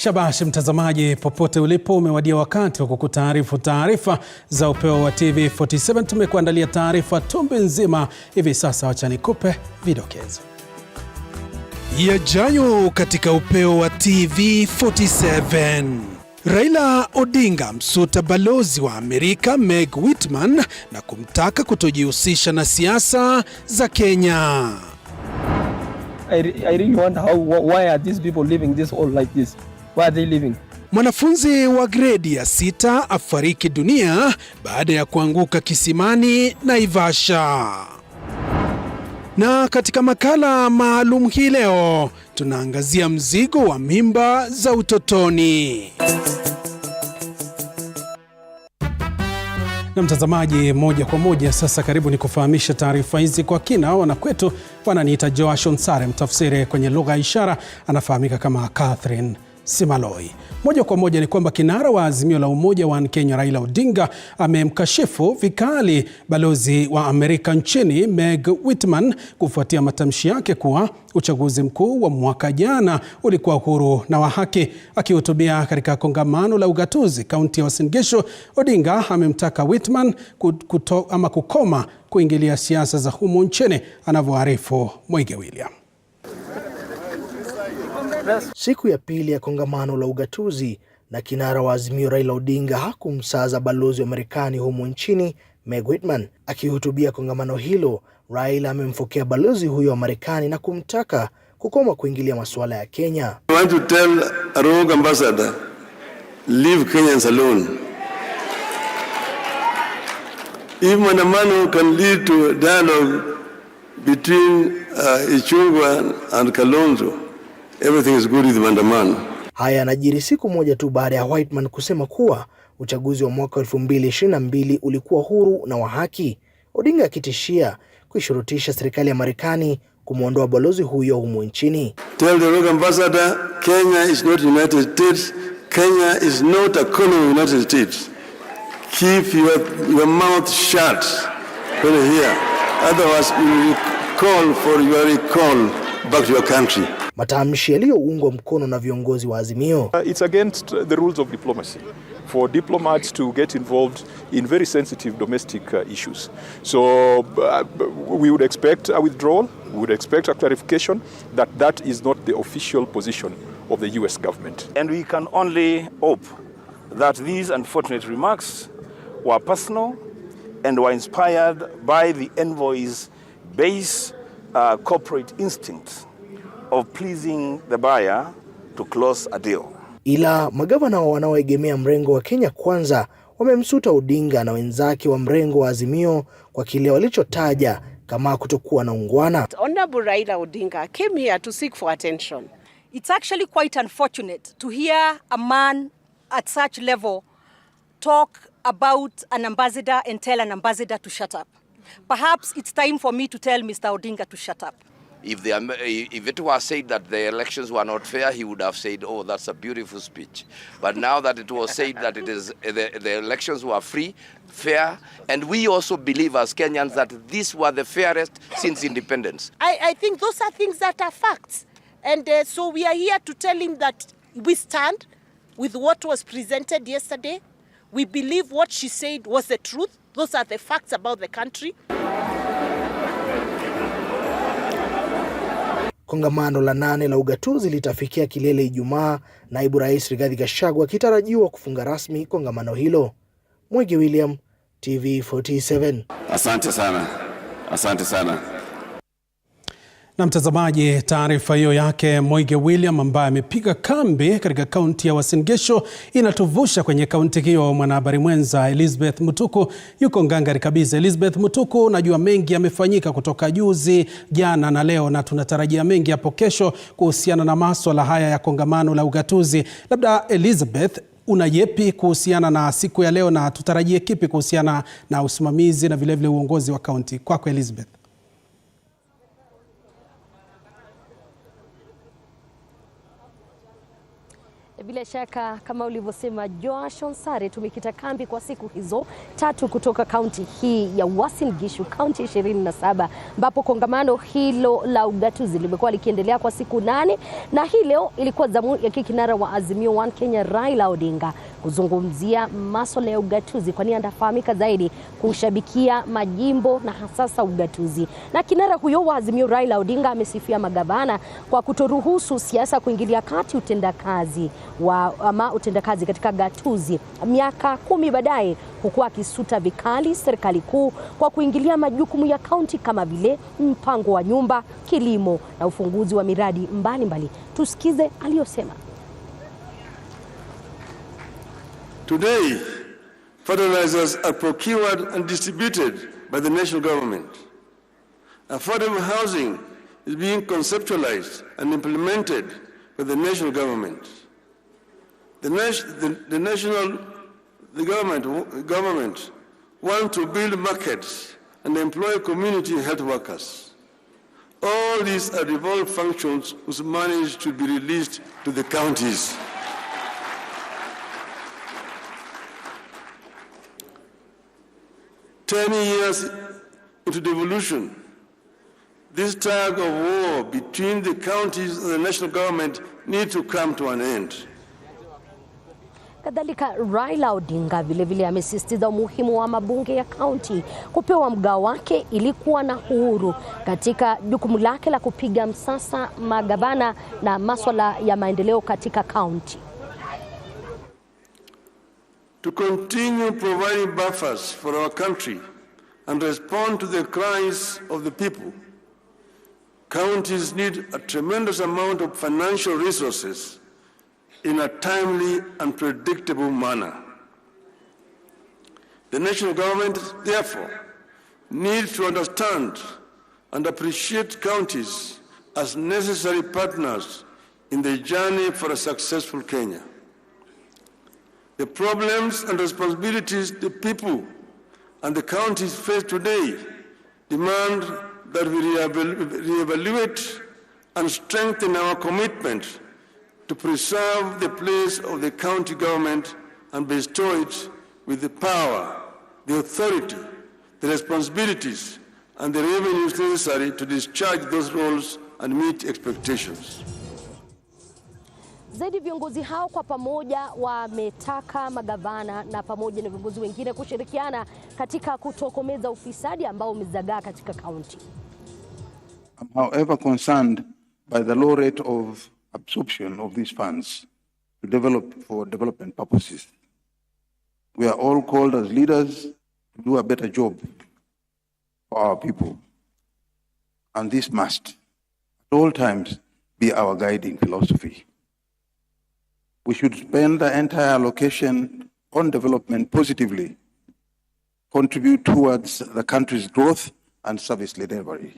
Shabash mtazamaji, popote ulipo, umewadia wakati wa kukutaarifu taarifa za Upeo wa TV47. Tumekuandalia taarifa tumbe nzima hivi sasa, wacha nikupe vidokezo. Yajayo katika Upeo wa TV47. Raila Odinga msuta balozi wa Amerika Meg Whitman na kumtaka kutojihusisha na siasa za Kenya. I really wonder why are these people living this all like this? Why are they living? Mwanafunzi wa gredi ya 6 afariki dunia baada ya kuanguka kisimani Naivasha. Na katika makala maalum hii leo tunaangazia mzigo wa mimba za utotoni. Na mtazamaji, moja kwa moja sasa, karibu ni kufahamisha taarifa hizi kwa kina. Wanakwetu wananiita Joash Onsare, mtafsiri kwenye lugha ya ishara anafahamika kama Catherine Simaloi. Moja kwa moja ni kwamba kinara wa Azimio la Umoja wa Kenya Raila Odinga amemkashifu vikali balozi wa Amerika nchini Meg Whitman kufuatia matamshi yake kuwa uchaguzi mkuu wa mwaka jana ulikuwa huru na wa haki. Akihutubia katika kongamano la ugatuzi kaunti ya Uasin Gishu, Odinga amemtaka Whitman kukoma kuingilia siasa za humu nchini, anavyoarifu Mwige William. Siku ya pili ya kongamano la ugatuzi, na kinara wa Azimio Raila Odinga hakumsaza balozi wa Marekani humu nchini Meg Whitman. Akihutubia kongamano hilo, Raila amemfokea balozi huyo wa Marekani na kumtaka kukoma kuingilia masuala ya Kenya. I want to tell a rogue ambassador, leave Kenyans alone. If maandamano can lead to a dialogue between Ichung'wah and Kalonzo, everything is good with maandamano. Haya yanajiri siku moja tu baada ya Whitman kusema kuwa uchaguzi wa mwaka 2022 ulikuwa huru na wa haki, Odinga akitishia kuishurutisha serikali ya Marekani kumwondoa balozi huyo humu nchini. Tell the rogue ambassador, Kenya is not United States. Kenya is not a colony of United States. Keep your mouth shut when you're here. Otherwise we will call for your recall back to your country. Matamshi yaliyoungwa mkono na viongozi wa Azimio. It's against the rules of diplomacy for diplomats to get involved in very sensitive domestic issues. So we would expect a withdrawal, we would expect a clarification that is not the official position of the US government. And we can only hope that these unfortunate remarks were personal and were inspired by the envoy's base corporate instinct of pleasing the buyer to close a deal. Ila magavana wanaoegemea mrengo wa Kenya Kwanza wamemsuta Odinga na wenzake wa mrengo wa Azimio kwa kile walichotaja kama kutokuwa na ungwana. Honorable Raila Odinga came here to seek for attention. It's actually quite unfortunate to hear a man at such level talk about an ambassador and tell an ambassador to shut up. Perhaps it's time for me to tell Mr. Odinga to shut up. If it was said that the elections were not fair, he would have said, oh, that's a beautiful speech. But now that it was said that it is the elections were free, fair, and we also believe as Kenyans that these were the fairest since independence. I think those are things that are facts. And so we are here to tell him that we stand with what was presented yesterday. We believe what she said was the truth. Those are the facts about the country. Kongamano la 8 la ugatuzi litafikia kilele Ijumaa, naibu rais Rigathi Gachagua akitarajiwa kufunga rasmi kongamano hilo. Mwige William, TV47. Asante sana. Asante sana. Na mtazamaji, taarifa hiyo yake Mwige William ambaye amepiga kambi katika kaunti ya Uasin Gishu inatuvusha kwenye kaunti hiyo. Mwanahabari mwenza Elizabeth Mutuku yuko ngangari kabisa. Elizabeth Mutuku, najua mengi yamefanyika kutoka juzi, jana na leo, na tunatarajia mengi hapo kesho kuhusiana na masuala haya ya kongamano la ugatuzi. Labda Elizabeth, una yepi kuhusiana na siku ya leo, na tutarajie kipi kuhusiana na usimamizi na vilevile uongozi wa kaunti? Kwako Elizabeth. Bila shaka kama ulivyosema Joash Onsare, tumekita kambi kwa siku hizo 3 kutoka kaunti hii ya Uasin Gishu, kaunti 27, ambapo kongamano hilo la ugatuzi limekuwa likiendelea kwa siku 8, na hii leo ilikuwa zamu ya kinara wa Azimio One Kenya Raila Odinga kuzungumzia masuala ya ugatuzi, kwani anafahamika zaidi kushabikia majimbo na hasasa ugatuzi. Na kinara huyo wa Azimio Raila Odinga amesifia magavana kwa kutoruhusu siasa kuingilia kati utendakazi katika gatuzi. Miaka 10 baadaye huku akisuta vikali serikali kuu kwa kuingilia majukumu ya kaunti kama vile mpango wa nyumba, kilimo na ufunguzi wa miradi mbalimbali. Tusikize aliyosema. Today, fertilizers are procured and distributed by the national government. Affordable housing is being conceptualized and implemented by the national government. The government want to build markets and employ community health workers. All these are devolved functions whose money should be released to the counties. Ten years into devolution, this tug of war between the counties and the national government needs to come to an end. Kadhalika Raila Odinga vilevile amesisitiza umuhimu wa mabunge ya kaunti kupewa mgao wake ili kuwa na uhuru katika jukumu lake la kupiga msasa magavana na masuala ya maendeleo katika kaunti. To continue providing buffers for our country and respond to the cries of the people, counties need a tremendous amount of financial resources in a timely and predictable manner. The national government, therefore, needs to understand and appreciate counties as necessary partners in the journey for a successful Kenya. The problems and responsibilities the people and the counties face today demand that we reevaluate and strengthen our commitment to preserve the place of the county government and bestow it with the power, the authority, the responsibilities, and the revenues necessary to discharge those roles and meet expectations. Zaidi viongozi hao kwa pamoja wametaka magavana na pamoja na viongozi wengine kushirikiana katika kutokomeza ufisadi ambao umezagaa katika kaunti. I'm however concerned by the low rate of absorption of these funds to development purposes. We are all called as leaders to do a better job for our people. And this must, at all times, be our guiding philosophy. We should spend the entire allocation on development positively, contribute towards the country's growth and service delivery.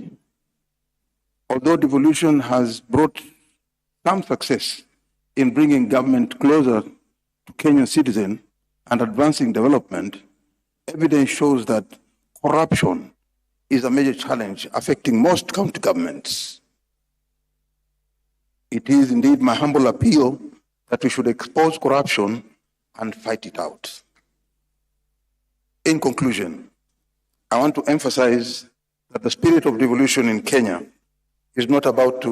Although devolution has brought some success in bringing government closer to Kenyan citizens and advancing development, evidence shows that corruption is a major challenge affecting most county governments. It is indeed my humble appeal that we should expose corruption and fight it out. In conclusion, I want to emphasize that the spirit of devolution in Kenya is not about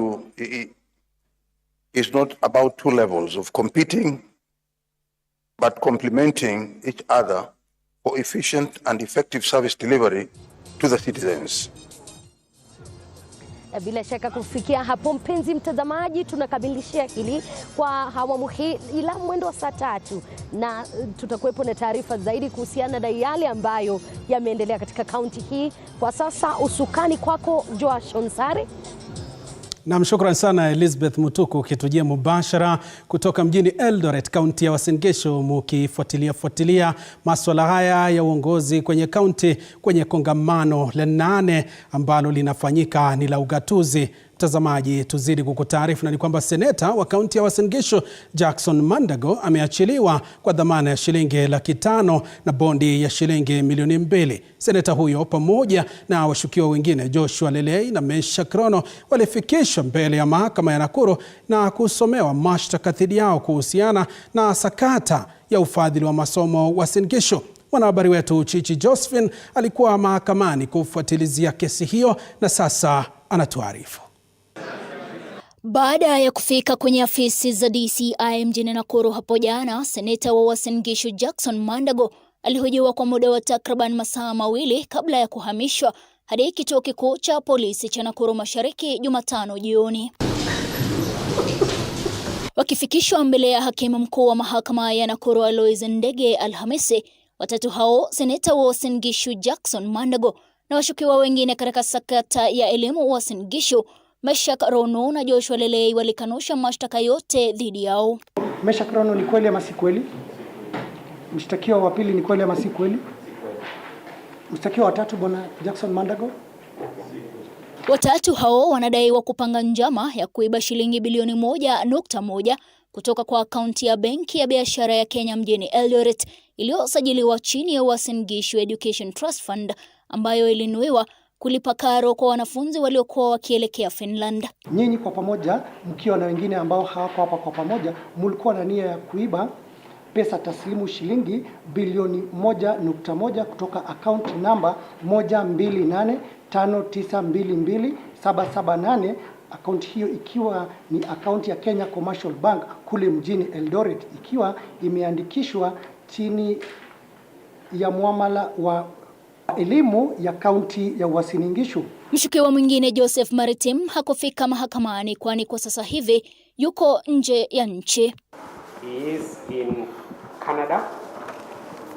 two levels of competing, but complementing each other for efficient and effective service delivery to the citizens. Bila shaka kufikia hapo, mpenzi mtazamaji, tunakamilishia hili kwa awamu hii ila mwendo wa saa 3, na tutakuwepo na taarifa zaidi kuhusiana na yale ambayo yameendelea katika kaunti hii. Kwa sasa usukani kwako Joash Onsare. Na mshukran sana Elizabeth Mutuku ukitujia mubashara kutoka mjini Eldoret, kaunti ya Uasin Gishu, mukifuatilia masuala haya ya uongozi kwenye kaunti kwenye kongamano la 8 ambalo linafanyika ni la ugatuzi Mtazamaji, tuzidi kukutaarifu na ni kwamba seneta wa kaunti ya Uasin Gishu Jackson Mandago ameachiliwa kwa dhamana ya shilingi 500,000 na bondi ya shilingi milioni 2. Seneta huyo pamoja na washukiwa wengine Joshua Lelei na Meshack Rono walifikishwa mbele ya mahakama ya Nakuru na kusomewa mashtaka dhidi yao kuhusiana na sakata ya ufadhili wa masomo Uasin Gishu. Mwanahabari wetu Chichi Josephine alikuwa mahakamani kufuatilizia kesi hiyo na sasa anatuarifu. Baada ya kufika kwenye afisi za DCI mjini Nakuru hapo jana, seneta wa Uasin Gishu Jackson Mandago alihojiwa kwa muda wa takriban masaa mawili kabla ya kuhamishwa hadi kituo kikuu cha polisi cha Nakuru Mashariki Jumatano jioni. Wakifikishwa mbele ya hakimu mkuu wa mahakama ya Nakuru Alois Ndege Alhamisi, watatu hao, seneta wa Uasin Gishu Jackson Mandago na washukiwa wengine katika sakata ya elimu Uasin Gishu Meshack Rono na Joshua Lelei walikanusha mashtaka yote dhidi yao. Meshack Rono ni kweli ama si kweli? Mshtakiwa wa pili ni kweli ama si kweli? Mshtakiwa wa tatu bwana Jackson Mandago? Watatu hao wanadaiwa kupanga njama ya kuiba shilingi bilioni 1.1 kutoka kwa akaunti ya benki ya biashara ya Kenya mjini Eldoret iliyosajiliwa chini ya Uasin Gishu Education Trust Fund ambayo ilinuiwa kulipa karo kwa wanafunzi waliokuwa wakielekea Finland. Nyinyi kwa pamoja mkiwa na wengine ambao hawako hapa kwa pamoja mlikuwa na nia ya kuiba pesa taslimu shilingi bilioni 1.1 kutoka account namba 12859222778, account hiyo ikiwa ni account ya Kenya Commercial Bank kule mjini Eldoret, ikiwa imeandikishwa chini ya muamala wa elimu ya kaunti ya Uasin Gishu. Mshukiwa mwingine Joseph Maritim hakufika mahakamani kwani kwa sasa hivi yuko nje ya nchi. He is in Canada.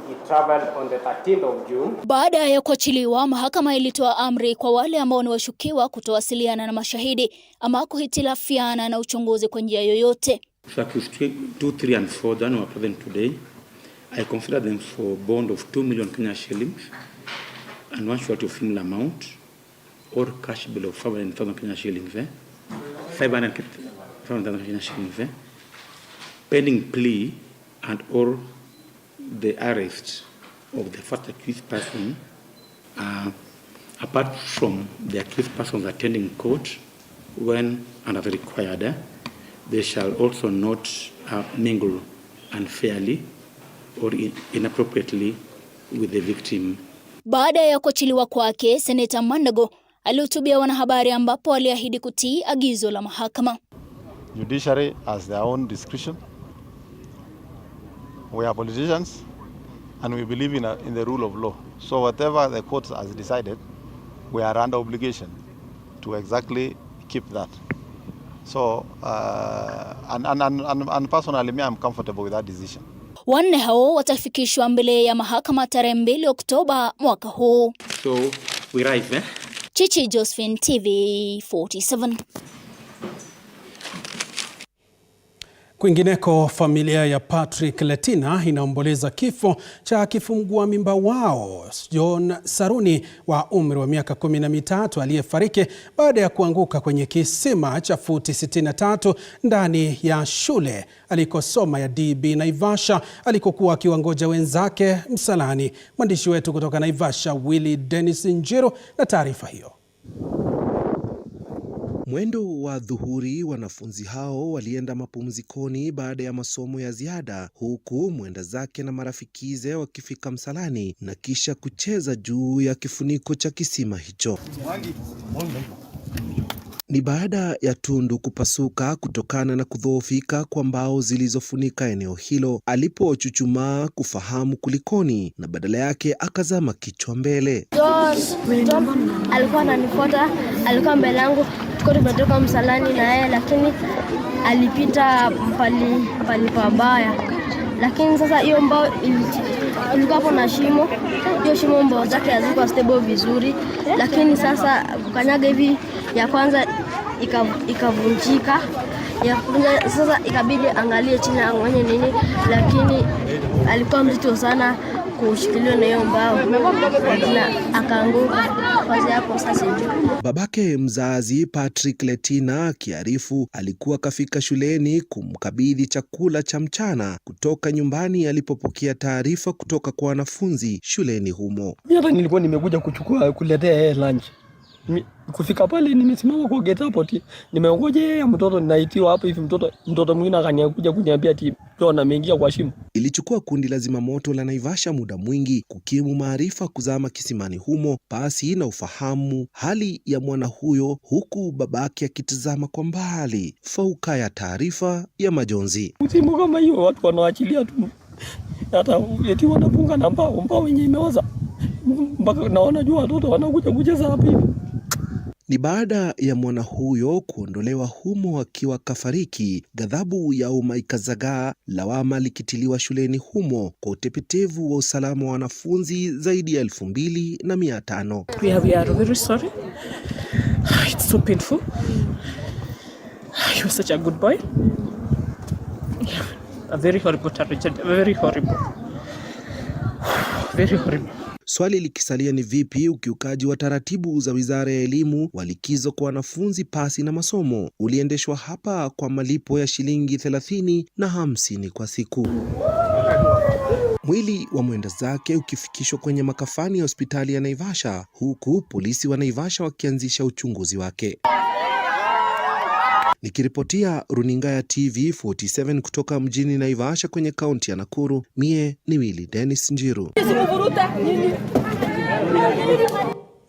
He traveled on the 13th of June. Baada ya kuachiliwa, mahakama ilitoa amri kwa wale ambao ni washukiwa kutowasiliana na mashahidi ama kuhitilafiana na uchunguzi kwa njia yoyote. Circus 2, 3 and 4 that were present today, I consider them for bond of 2 million Kenya shillings and 1 short of similar amount or cash bill of 500,000 Kenya shillings. 500,000 Kenya shillings. Pending plea and or the arrest of the first accused person, apart from the accused persons attending court when and as required, they shall also not mingle unfairly or inappropriately with the victim. Baada ya kuachiliwa kwake, Seneta Mandago alihutubia wanahabari ambapo aliahidi kutii agizo la mahakama. Judiciary has their own discretion. We are politicians and we believe in the rule of law. So whatever the court has decided, we are under obligation to exactly keep that. So, and personally, me, I'm comfortable with that decision. Wanne hao watafikishwa mbele ya mahakama tarehe 2 Oktoba mwaka huu. So, we rise, Chichi Josephine, TV47. Kwingineko, familia ya Patrick Letina inaomboleza kifo cha kifungua mimba wao John Saruni wa umri wa miaka 13 aliyefariki baada ya kuanguka kwenye kisima cha futi 63 ndani ya shule alikosoma ya DB Naivasha alikokuwa akiwangoja wenzake msalani. Mwandishi wetu kutoka Naivasha Willy Dennis Njiru na taarifa hiyo. Mwendo wa dhuhuri, wanafunzi hao walienda mapumzikoni baada ya masomo ya ziada, huku mwenda zake na marafikize wakifika msalani na kisha kucheza juu ya kifuniko cha kisima hicho. Ni baada ya tundu kupasuka kutokana na kudhoofika kwa mbao zilizofunika eneo hilo alipochuchumaa kufahamu kulikoni, na badala yake akazama kichwa mbele. John alikuwa ananifuata, alikuwa mbele yangu, tuko tumetoka msalani na yeye, lakini alipita pali pabaya. Lakini sasa hiyo mbao ilikuwa hapo na shimo. Hiyo shimo mbao zake hazikuwa stable vizuri, lakini sasa kukanyaga hivi ya kwanza ikavunjika. Sasa ikabidi angalie chini angone nini, lakini alikuwa mzito sana kushikiliwa na hiyo mbao na akaanguka kwanza hapo sasa. Babake mzazi Patrick Letina akiarifu alikuwa kafika shuleni kumkabidhi chakula cha mchana kutoka nyumbani alipopokea taarifa kutoka kwa wanafunzi shuleni humo. Hata nilikuwa nimekuja kuletea yeye lunch. Kufika pale nimesimama kwa gate hapo nimeongoja mtoto ninaitiwa hapo hivi mtoto mwingine akaniakuja kuniambia na ameingia kwa shimo. Ilichukua kundi la zimamoto la Naivasha muda mwingi kukimu maarifa kuzama kisimani humo pasi na ufahamu hali ya mwana huyo, huku babake akitazama kwa mbali fauka ya taarifa ya majonzi. Msimu kama hiyo watu wanaachilia tu hata eti wanapunga na mbao yenyewe imeoza mpaka naona jua watoto wanakuja kucheza hapo hivi. Ni baada ya mwana huyo kuondolewa humo akiwa kafariki, ghadhabu ya umma ikazagaa, lawama likitiliwa shuleni humo kwa utepetevu wa usalama wa wanafunzi zaidi ya 2,500. We are very sorry. It's so painful. You were such a good boy. A very horrible tragedy. Very horrible. Very horrible. Swali likisalia ni vipi ukiukaji wa taratibu za Wizara ya Elimu wa likizo kwa wanafunzi pasi na masomo uliendeshwa hapa kwa malipo ya shilingi 30 na 50 kwa siku. Mwili wa mwenda zake ukifikishwa kwenye makafani ya hospitali ya Naivasha, huku polisi wa Naivasha wakianzisha uchunguzi wake. Nikiripotia runinga ya TV47 kutoka mjini Naivasha kwenye kaunti ya Nakuru, mie ni Willy Dennis Njiru.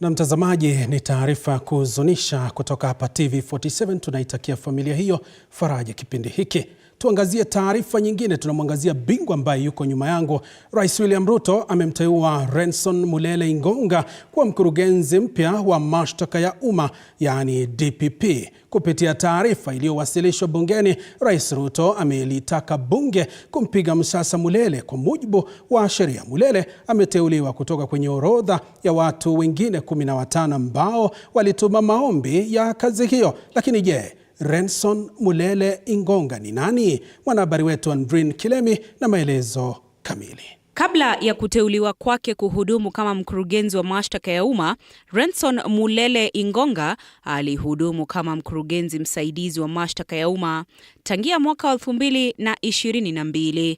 Na mtazamaji, ni taarifa kuhuzunisha kutoka hapa TV47. Tunaitakia familia hiyo faraja kipindi hiki. Tuangazie taarifa nyingine. Tunamwangazia bingwa ambaye yuko nyuma yangu. Rais William Ruto amemteua Renson Mulele Ingonga kuwa mkurugenzi mpya wa mashtaka ya umma, yani DPP. Kupitia taarifa iliyowasilishwa bungeni, Rais Ruto amelitaka bunge kumpiga msasa Mulele. Kwa mujibu wa sheria, Mulele ameteuliwa kutoka kwenye orodha ya watu wengine 15 ambao walituma maombi ya kazi hiyo. Lakini je, Renson Mulele Ingonga ni nani? Mwanahabari wetu Andrin Kilemi na maelezo kamili. Kabla ya kuteuliwa kwake kuhudumu kama mkurugenzi wa mashtaka ya umma, Renson Mulele Ingonga alihudumu kama mkurugenzi msaidizi wa mashtaka ya umma tangia mwaka 2022.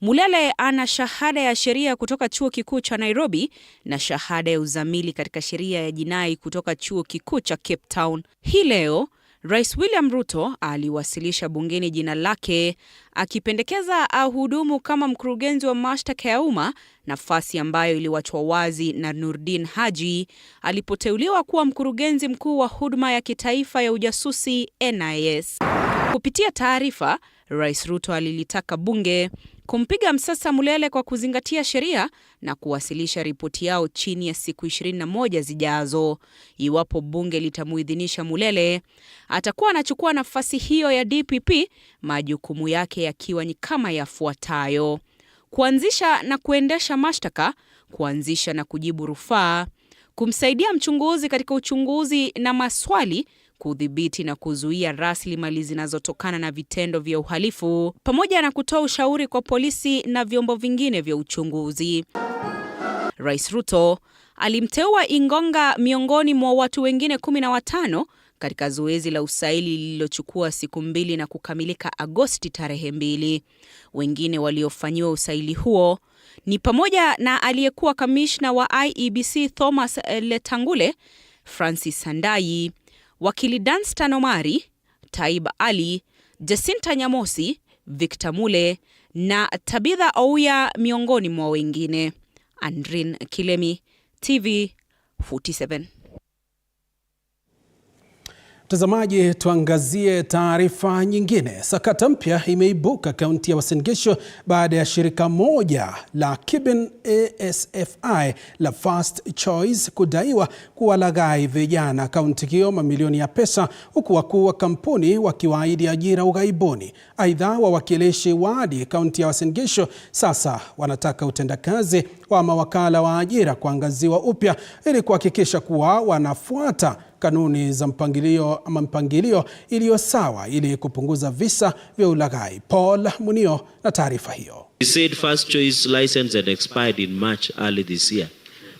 Mulele ana shahada ya sheria kutoka Chuo Kikuu cha Nairobi na shahada ya uzamili katika sheria ya jinai kutoka Chuo Kikuu cha Cape Town. Hii leo Rais William Ruto aliwasilisha bungeni jina lake akipendekeza ahudumu kama mkurugenzi wa mashtaka ya umma, nafasi ambayo iliwachwa wazi na Nurdin Haji alipoteuliwa kuwa mkurugenzi mkuu wa huduma ya kitaifa ya ujasusi NIS. Kupitia taarifa, Rais Ruto alilitaka bunge kumpiga msasa Mulele kwa kuzingatia sheria na kuwasilisha ripoti yao chini ya siku 21 zijazo. Iwapo bunge litamuidhinisha Mulele, atakuwa anachukua nafasi hiyo ya DPP, majukumu yake yakiwa ni kama yafuatayo: kuanzisha na kuendesha mashtaka, kuanzisha na kujibu rufaa, kumsaidia mchunguzi katika uchunguzi na maswali, kudhibiti na kuzuia rasilimali zinazotokana na vitendo vya uhalifu, pamoja na kutoa ushauri kwa polisi na vyombo vingine vya uchunguzi. Rais Ruto alimteua Ingonga miongoni mwa watu wengine 15 katika zoezi la usaili lililochukua siku 2 na kukamilika Agosti tarehe 2. Wengine waliofanyiwa usaili huo ni pamoja na aliyekuwa kamishna wa IEBC Thomas Letangule, Francis Sandai, wakili Danstan Omari, Taib Ali, Jacinta Nyamosi, Victor Mule na Tabitha Ouya miongoni mwa wengine. Andrin Kilemi, TV47. Mtazamaji, tuangazie taarifa nyingine. Sakata mpya imeibuka kaunti ya Uasin Gishu baada ya shirika moja la Kiben ASFI la First Choice kudaiwa kuwalaghai vijana kaunti hiyo mamilioni ya pesa, huku wakuu wa kampuni wakiwaahidi ajira ughaibuni. Aidha, wawakilishi wadi kaunti ya Uasin Gishu sasa wanataka utendakazi wa mawakala wa ajira kuangaziwa upya ili kuhakikisha kuwa wanafuata kanuni za mpangilio iliyo sawa ili kupunguza visa vya ulaghai. Paul Munio na taarifa hiyo. He said first choice license had expired in March early this year.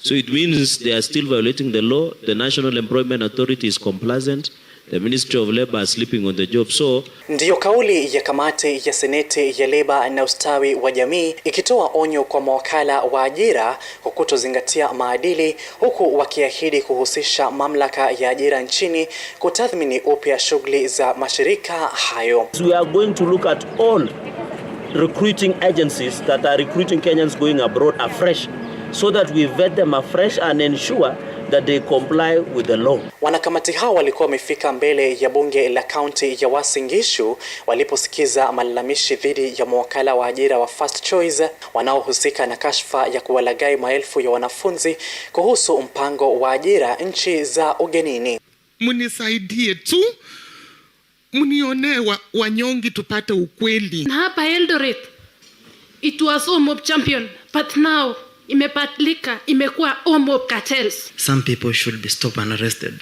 So it means they are still violating the law. The National Employment Authority is complacent. The Ministry of Labor is sleeping on the job. So ndiyo kauli ya kamati ya Seneti ya Labor na ustawi wa jamii ikitoa onyo kwa mawakala wa ajira kwa kutozingatia maadili, huku wakiahidi kuhusisha mamlaka ya ajira nchini kutathmini upya shughuli za mashirika hayo. We are going to look at all recruiting agencies that are recruiting Kenyans going abroad afresh, so that we vet them afresh and ensure that they comply with the law. Wanakamati hao walikuwa wamefika mbele ya bunge la kaunti ya Uasin Gishu waliposikiza malalamishi dhidi ya mawakala wa ajira wa First Choice wanaohusika na kashfa ya kuwalaghai maelfu ya wanafunzi kuhusu mpango wa ajira nchi za ugenini. Munisaidie tu, munionee wanyongi tupate ukweli. Na hapa Eldoret, it was home of champion, but now imebadilika, imekuwa home of cartels. Some people should be stopped and arrested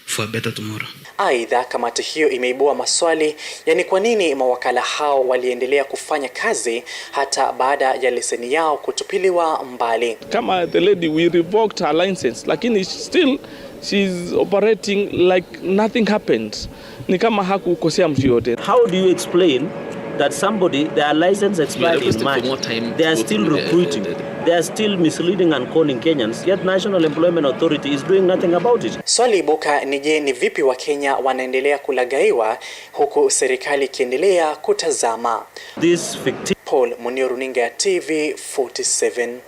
for a better tomorrow. Aidha, kamati hiyo imeibua maswali, yani kwa nini mawakala hao waliendelea kufanya kazi hata baada ya leseni yao kutupiliwa mbali. Kama the lady, we revoked her license, lakini still she's operating like nothing happened. Ni kama hakukosea mtu yote. How do you explain that somebody, their license expired in March, they are still recruiting, they are still misleading and calling Kenyans, yet National Employment Authority is doing nothing about it? Swali ibuka ni je, ni vipi Wakenya wanaendelea kulaghaiwa huku serikali ikiendelea kutazama? This Paul Munio, runinga ya TV47.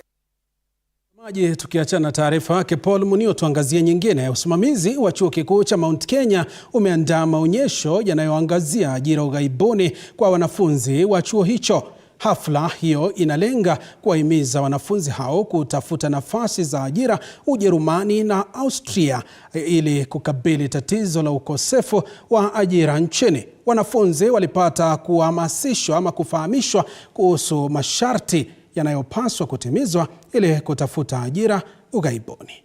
Tukiachana taarifa yake Paul Munio, tuangazie nyingine. Usimamizi wa chuo kikuu cha Mount Kenya umeandaa maonyesho yanayoangazia ajira ughaibuni kwa wanafunzi wa chuo hicho. Hafla hiyo inalenga kuwahimiza wanafunzi hao kutafuta nafasi za ajira Ujerumani na Austria ili kukabili tatizo la ukosefu wa ajira nchini. Wanafunzi walipata kuhamasishwa ama kufahamishwa kuhusu masharti yanayopaswa kutimizwa ili kutafuta ajira ughaibuni.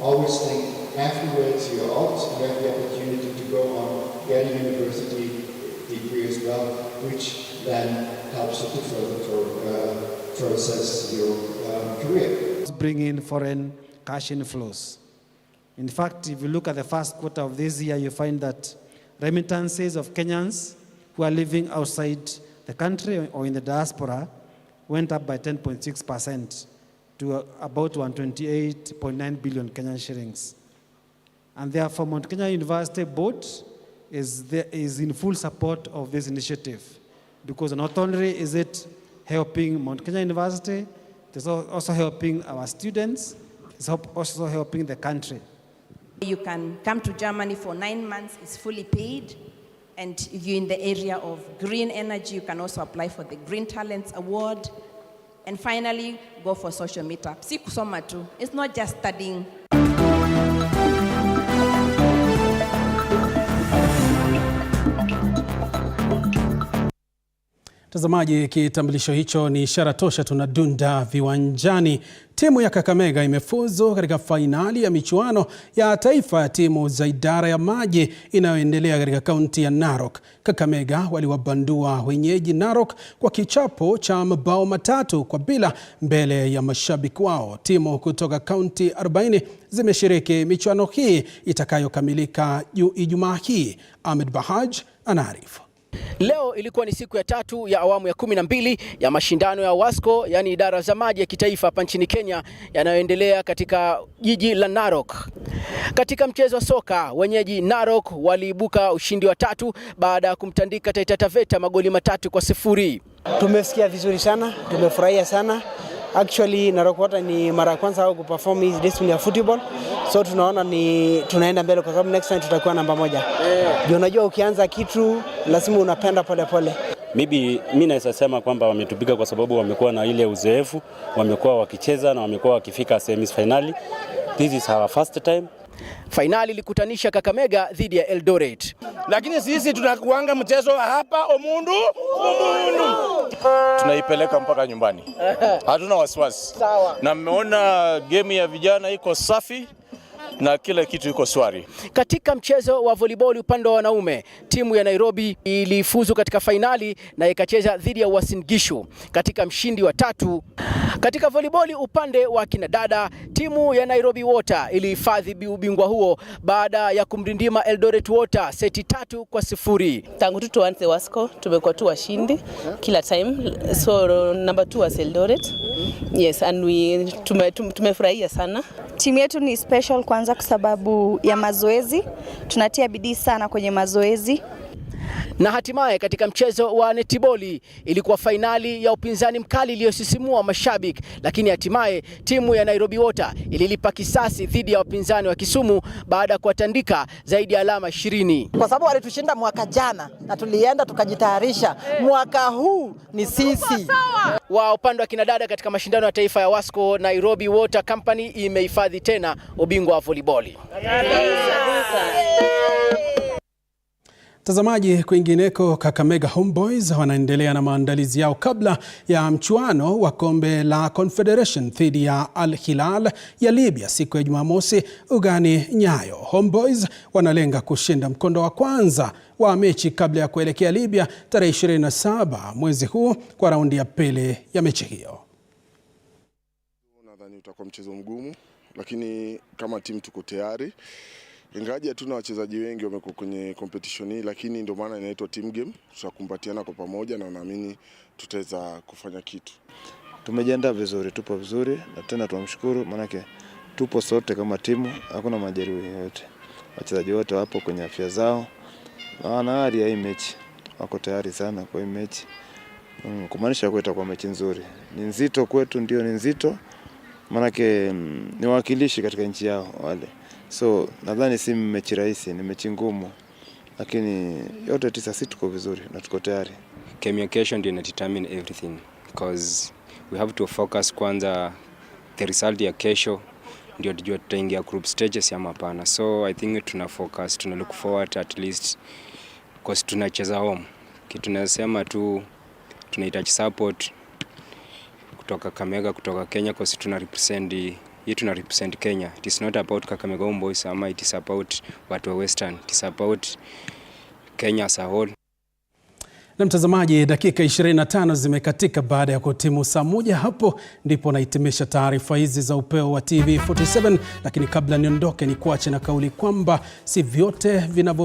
Obviously, afterwards you're out, you have the opportunity to go on, get a university degree as well, which then helps you to further process your career. Bring in foreign cash inflows. In fact, if you look at the first quarter of this year, you find that remittances of Kenyans who are living outside the country or in the diaspora went up by 10.6% to about 128.9 billion Kenyan shillings. And therefore, Mount Kenya University Board is in full support of this initiative, because not only is it helping Mount Kenya University, it's also helping our students, it's also helping the country. You can come to Germany for 9 months, it's fully paid. And if you're in the area of green energy, you can also apply for the Green Talents Award. And finally, go for social meetup. Si kusoma tu. It's not just studying. Mtazamaji, kitambulisho hicho ni ishara tosha tunadunda viwanjani. Timu ya Kakamega imefuzu katika fainali ya michuano ya taifa ya timu za idara ya maji inayoendelea katika kaunti ya Narok. Kakamega waliwabandua wenyeji Narok kwa kichapo cha mabao 3-0 mbele ya mashabiki wao. Timu kutoka kaunti 40 zimeshiriki michuano hii itakayokamilika Ijumaa hii. Ahmed Bahaj anaarifu. Leo ilikuwa ni siku ya 3 ya awamu ya 12 ya mashindano ya WASCO, yani idara za maji ya kitaifa hapa nchini Kenya, yanayoendelea katika jiji la Narok. Katika mchezo wa soka, wenyeji Narok waliibuka ushindi wa 3 baada ya kumtandika Taita Taveta magoli 3-0. Tumesikia vizuri sana, tumefurahia sana. Actually Narok Water ni mara ya kwanza au kuperform hii discipline ya football. So tunaona ni tunaenda mbele kwa sababu next time tutakuwa namba 1. Ndio unajua ukianza kitu lazima unapenda pole pole. Mimi naweza sema kwamba wametupiga kwa sababu wamekuwa na ile uzoefu, wamekuwa wakicheza na wamekuwa wakifika semis finali. This is our first time. Fainali ilikutanisha Kakamega dhidi ya Eldoret. Lakini sisi tunakuanga mchezo hapa Omundu. Tunaipeleka mpaka nyumbani. Hatuna wasiwasi. Na mmeona game ya vijana iko safi na kila kitu iko swari. Katika mchezo wa volleyball upande wa wanaume, timu ya Nairobi ilifuzu katika fainali na ikacheza dhidi ya Uasin Gishu katika mshindi wa 3. Katika volleyball upande wa kinadada, timu ya Nairobi Water ilihifadhi ubingwa huo baada ya kumrindima Eldoret Water seti 3-0. Tangu tuanze Wasco tumekuwa tu washindi kila time. So number 2 was Eldoret. Yes, and tumefurahia sana. Timu yetu ni special kwanza kwa sababu ya mazoezi. Tunatia bidii sana kwenye mazoezi. Na hatimaye katika mchezo wa netiboli ilikuwa fainali ya upinzani mkali iliyosisimua mashabiki, lakini hatimaye timu ya Nairobi Water ililipa kisasi dhidi ya wapinzani wa Kisumu baada ya kuwatandika zaidi ya alama 20. Kwa sababu walitushinda mwaka jana na tulienda tukajitayarisha. Mwaka huu ni sisi. Wa upande wa kinadada katika mashindano ya taifa ya Wasco, Nairobi Water Company imehifadhi tena ubingwa wa volleyball. Tazamaji, kwingineko, Kakamega Homeboys wanaendelea na maandalizi yao kabla ya mchuano wa kombe la Confederation dhidi ya Al Hilal ya Libya siku ya Jumamosi ugani Nyayo. Homeboys wanalenga kushinda mkondo wa kwanza wa mechi kabla ya kuelekea Libya tarehe 27 mwezi huu kwa raundi ya pili ya mechi hiyo. Nadhani utakuwa mchezo mgumu, lakini kama timu tuko tayari. Ingawaje hatuna wachezaji wengi wamekuwa kwenye competition hii, lakini ndio maana inaitwa team game. Tutakumbatiana kwa pamoja na naamini tutaweza kufanya kitu. Tumejiandaa vizuri, tupo vizuri na tena tunamshukuru manake tupo sote kama timu, hakuna majeruhi yote. Wachezaji wote wapo kwenye afya zao. Na hali ya hii mechi wako tayari sana kwa hii mechi. Kumaanisha kwa itakuwa mechi nzuri. Ni nzito kwetu, ndio ni nzito. Manake ni wakilishi katika nchi yao wale. So nadhani si mechi rahisi, ni mechi ngumu, lakini yote 9 sisi tuko vizuri na tuko tayari. Communication ndio determine everything because we have to focus kwanza the result ya kesho ndio tujue tutaingia group stages ama hapana. So I think tuna focus, tuna look forward at least because tunacheza home. Kitu tunasema tu tunahitaji support kutoka Kakamega, kutoka Kenya because tuna represent Kenya. It is not about Kakamega Homeboys ama it is about watu wa Western. It is about Kenya as a whole. Na mtazamaji, dakika 25 zimekatika baada ya kutimu saa 1 hapo ndipo nahitimisha taarifa hizi za Upeo wa TV47, lakini kabla niondoke ni kuache na kauli kwamba si vyote vinavyo